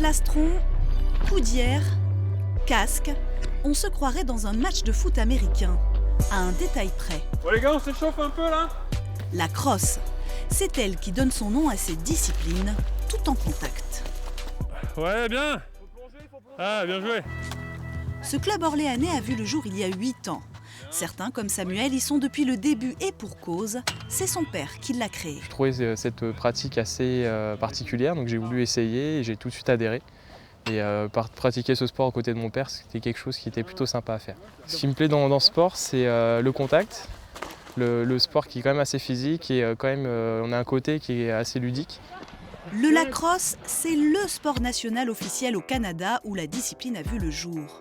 Plastron, coudière, casque, on se croirait dans un match de foot américain, à un détail près. Bon les gars, on s'échauffe un peu là. La crosse, c'est elle qui donne son nom à cette discipline, tout en contact. Ouais, bien. Ah, bien joué. Ce club orléanais a vu le jour il y a 8 ans. Certains, comme Samuel, y sont depuis le début et pour cause. C'est son père qui l'a créé. Je trouvais cette pratique assez particulière, donc j'ai voulu essayer et j'ai tout de suite adhéré. Et pratiquer ce sport aux côtés de mon père, c'était quelque chose qui était plutôt sympa à faire. Ce qui me plaît dans ce sport, c'est le contact, le sport qui est quand même assez physique et quand même on a un côté qui est assez ludique. Le lacrosse, c'est le sport national officiel au Canada où la discipline a vu le jour.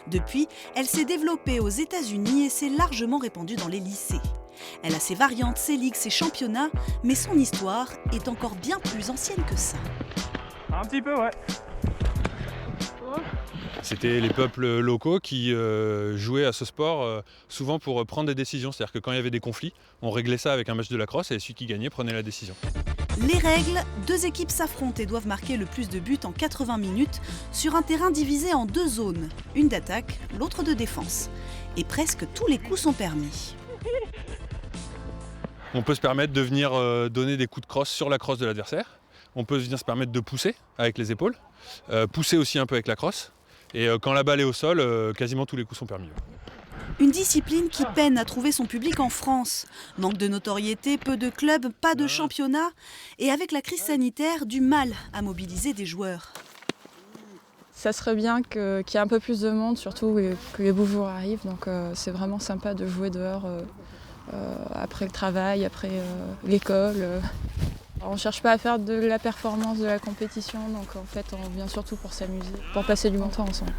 Depuis, elle s'est développée aux États-Unis et s'est largement répandue dans les lycées. Elle a ses variantes, ses ligues, ses championnats, mais son histoire est encore bien plus ancienne que ça. Un petit peu, ouais. C'était les peuples locaux qui jouaient à ce sport souvent pour prendre des décisions. C'est-à-dire que quand il y avait des conflits, on réglait ça avec un match de lacrosse et celui qui gagnait prenait la décision. Les règles, 2 équipes s'affrontent et doivent marquer le plus de buts en 80 minutes sur un terrain divisé en 2 zones, une d'attaque, l'autre de défense. Et presque tous les coups sont permis. On peut se permettre de venir donner des coups de crosse sur la crosse de l'adversaire. On peut venir se permettre de pousser avec les épaules, pousser aussi un peu avec la crosse. Et quand la balle est au sol, quasiment tous les coups sont permis. Une discipline qui peine à trouver son public en France. Manque de notoriété, peu de clubs, pas de championnat. Et avec la crise sanitaire, du mal à mobiliser des joueurs. Ça serait bien qu'il y ait un peu plus de monde, surtout que les beaux jours arrivent. Donc c'est vraiment sympa de jouer dehors après le travail, après l'école. On ne cherche pas à faire de la performance, de la compétition, donc en fait on vient surtout pour s'amuser, pour passer du bon temps ensemble.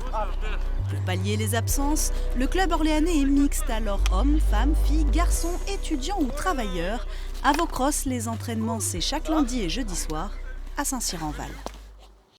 Pour pallier les absences, le club orléanais est mixte, alors hommes, femmes, filles, garçons, étudiants ou travailleurs. À Vaucrosse, les entraînements c'est chaque lundi et jeudi soir à Saint-Cyr-en-Val.